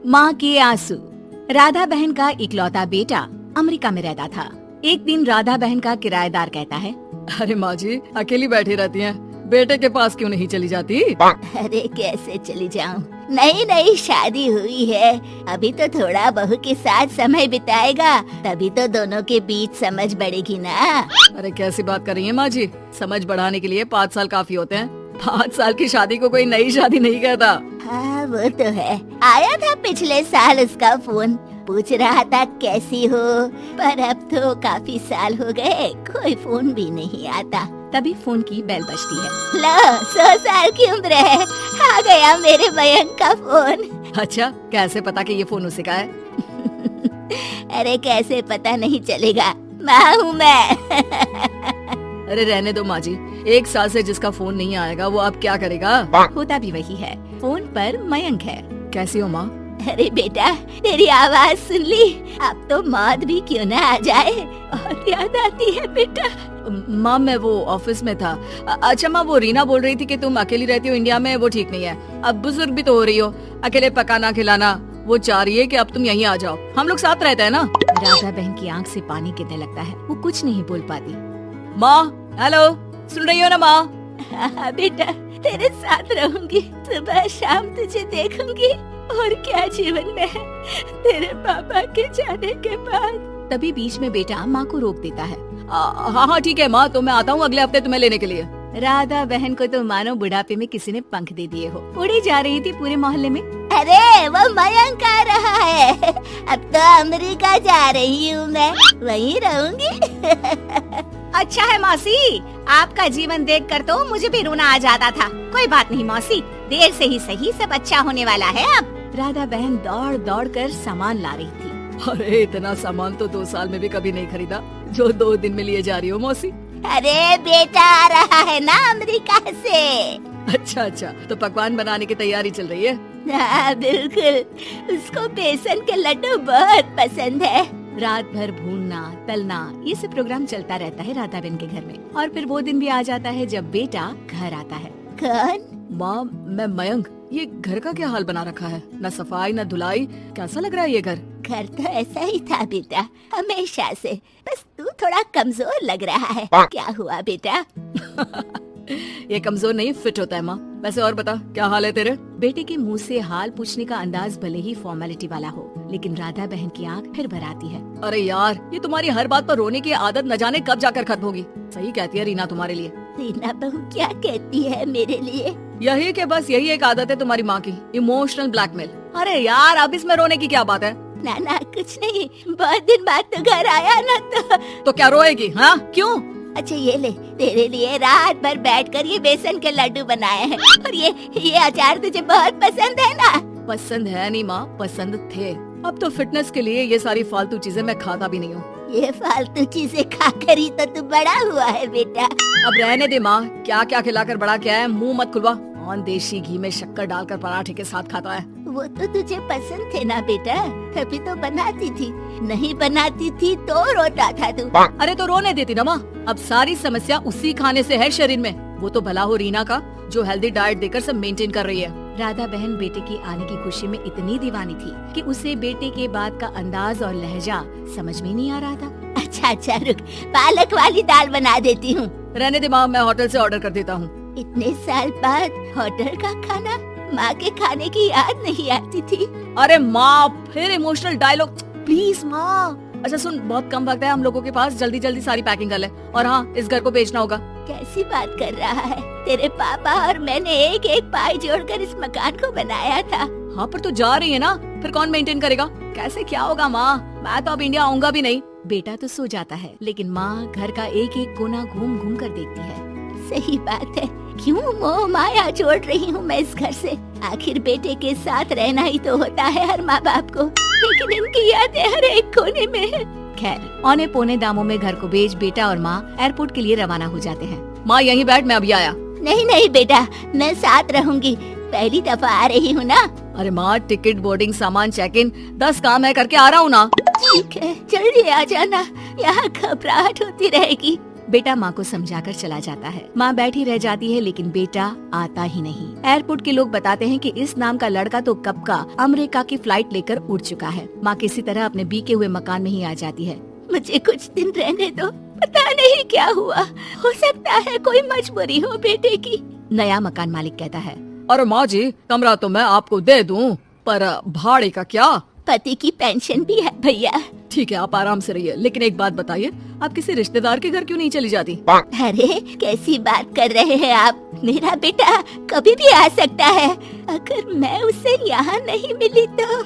माँ के आंसू। राधा बहन का इकलौता बेटा अमेरिका में रहता था। एक दिन राधा बहन का किराएदार कहता है, अरे माँ जी अकेली बैठी रहती हैं, बेटे के पास क्यों नहीं चली जाती? अरे कैसे चली जाऊं, नई नई शादी हुई है, अभी तो थोड़ा बहू के साथ समय बिताएगा, तभी तो दोनों के बीच समझ बढ़ेगी ना। अरे कैसी बात कर रही हैं माँ जी, समझ बढ़ाने के लिए 5 साल काफी होते हैं। 5 साल की शादी को कोई नई शादी नहीं कहता। हाँ वो तो है, आया था पिछले साल उसका फोन, पूछ रहा था कैसी हो, पर अब तो काफी साल हो गए, कोई फोन भी नहीं आता। तभी फोन की बेल बजती है। लो 100 साल की उम्र है, आ गया मेरे मयंक का फोन। अच्छा कैसे पता कि ये फोन उसी का है? अरे कैसे पता नहीं चलेगा, माँ हूँ मैं। अरे रहने दो माँ जी, 1 साल से जिसका फोन नहीं आएगा वो अब क्या करेगा? होता भी वही है, फोन पर मयंक है। कैसी हो माँ? अरे बेटा तेरी आवाज सुन ली, अब तो मौत भी क्यों ना आ जाए, बहुत याद आती है बेटा। माँ मैं वो ऑफिस में था। अच्छा माँ वो रीना बोल रही थी कि तुम अकेली रहती हो इंडिया में, वो ठीक नहीं है। अब बुजुर्ग भी तो हो रही हो, अकेले पकाना खिलाना, वो चाह रही है कि अब तुम यहीं आ जाओ, हम लोग साथ रहते हैं ना। राधा बहन की आंख से पानी गिरने लगता है, वो कुछ नहीं बोल पाती। माँ हेलो, सुन रही हो ना माँ? हाँ बेटा तेरे साथ रहूंगी, सुबह शाम तुझे देखूंगी, और क्या जीवन में है तेरे पापा के जाने के बाद। तभी बीच में बेटा माँ को रोक देता है। हाँ हाँ ठीक है माँ, तो मैं आता हूँ अगले हफ्ते तुम्हें लेने के लिए। राधा बहन को तो मानो बुढ़ापे में किसी ने पंख दे दिए हो, उड़ी जा रही थी पूरे मोहल्ले में। अरे वो मयंक आ रहा है, अब तो अमेरिका जा रही हूँ मैं, वहीं रहूंगी। अच्छा है मौसी, आपका जीवन देखकर तो मुझे भी रोना आ जाता था। कोई बात नहीं मौसी, देर से ही सही सब अच्छा होने वाला है अब। राधा बहन दौड़ दौड़ कर सामान ला रही थी। अरे इतना सामान तो 2 साल में भी कभी नहीं खरीदा जो 2 दिन में लिए जा रही हो मौसी। अरे बेटा आ रहा है ना अमेरिका से। अच्छा तो पकवान बनाने की तैयारी चल रही है? हाँ बिल्कुल, उसको बेसन के लड्डू बहुत पसंद है। रात भर भूनना तलना ये सब प्रोग्राम चलता रहता है राधा बहन के घर में। और फिर वो दिन भी आ जाता है जब बेटा घर आता है। कौन? माँ मैं मयंक, ये घर का क्या हाल बना रखा है, न सफाई न धुलाई, कैसा लग रहा है ये घर? घर तो ऐसा ही था बेटा, हमेशा से, बस तू थोड़ा कमजोर लग रहा है। क्या हुआ बेटा? ये कमजोर नहीं फिट होता है माँ। वैसे और बता क्या हाल है तेरे? बेटे के मुंह से हाल पूछने का अंदाज भले ही फॉर्मेलिटी वाला हो, लेकिन राधा बहन की आंख फिर भर आती है। अरे यार ये तुम्हारी हर बात पर रोने की आदत न जाने कब जाकर खत्म होगी। सही कहती है रीना तुम्हारे लिए। रीना बहू क्या कहती है मेरे लिए? यही के बस यही एक आदत है तुम्हारी माँ की, इमोशनल ब्लैकमेल। अरे यार अब इसमें रोने की क्या बात है? ना कुछ नहीं, बहुत दिन बाद तो घर आया ना तो क्या रोएगी? हाँ क्यों? अच्छा ये ले, तेरे लिए रात भर बैठकर ये बेसन के लड्डू बनाए हैं, और ये अचार तुझे बहुत पसंद है ना? पसंद है नहीं माँ, पसंद थे। अब तो फिटनेस के लिए ये सारी फालतू चीजें मैं खाता भी नहीं हूँ। ये फालतू चीजें खाकर ही तो तू बड़ा हुआ है बेटा। अब रहने दे माँ, क्या क्या खिलाकर बड़ा किया है, मुंह मत खुलवा। कौन देशी घी में शक्कर डालकर पराठे के साथ खाता है? वो तो तुझे पसंद थे ना बेटा, तभी तो बनाती थी, नहीं बनाती थी तो रोता था तू। अरे तो रोने देती ना माँ, अब सारी समस्या उसी खाने से है शरीर में। वो तो भला हो रीना का जो हेल्दी डाइट देकर सब मेंटेन कर रही है। राधा बहन बेटे की आने की खुशी में इतनी दीवानी थी कि उसे बेटे के बाद का अंदाज और लहजा समझ में नहीं आ रहा था। अच्छा रुक, पालक वाली दाल बना देती हूँ। रहने दे माँ, मैं होटल से ऑर्डर कर देता हूँ। इतने साल बाद होटल का खाना, माँ के खाने की याद नहीं आती थी। अरे माँ फिर इमोशनल डायलॉग, प्लीज माँ। अच्छा सुन, बहुत कम वक्त है हम लोगों के पास, जल्दी जल्दी सारी पैकिंग कर ले। और हाँ इस घर को बेचना होगा। कैसी बात कर रहा है, तेरे पापा और मैंने एक एक पाई जोड़कर इस मकान को बनाया था। हाँ पर तू जा रही है ना, फिर कौन मेंटेन करेगा? कैसे क्या होगा माँ, मैं तो अब इंडिया आऊंगा भी नहीं। बेटा तो सो जाता है, लेकिन माँ घर का एक एक कोना घूम घूम कर देखती है। सही बात है, क्यों मोह माया जोड़ रही हूँ मैं इस घर से? आखिर बेटे के साथ रहना ही तो होता है हर माँ बाप को, लेकिन इनकी यादें हर एक कोने में है। खैर औने पौने दामों में घर को बेच बेटा और माँ एयरपोर्ट के लिए रवाना हो जाते हैं। माँ यहीं बैठ, मैं अभी आया। नहीं बेटा, मैं साथ रहूंगी, पहली दफा आ रही हूँ ना। अरे माँ टिकट, बोर्डिंग, सामान, चेक इन, 10 काम है, करके आ रहा हूँ ना। ठीक है, जल्दी आ जाना, यहाँ घबराहट होती रहेगी। बेटा माँ को समझाकर चला जाता है। माँ बैठी रह जाती है लेकिन बेटा आता ही नहीं। एयरपोर्ट के लोग बताते हैं कि इस नाम का लड़का तो कब का अमेरिका की फ्लाइट लेकर उड़ चुका है। माँ किसी तरह अपने बीके हुए मकान में ही आ जाती है। मुझे कुछ दिन रहने दो, पता नहीं क्या हुआ, हो सकता है कोई मजबूरी हो बेटे की। नया मकान मालिक कहता है, अरे माँ जी, कमरा तो मैं आपको दे दूं, पर भाड़े का क्या? पति की पेंशन भी है भैया। ठीक है, आप आराम से रहिए, लेकिन एक बात बताइए, आप किसी रिश्तेदार के घर क्यों नहीं चली जाती? अरे कैसी बात कर रहे हैं आप, मेरा बेटा कभी भी आ सकता है। अगर मैं उसे यहाँ नहीं मिली तो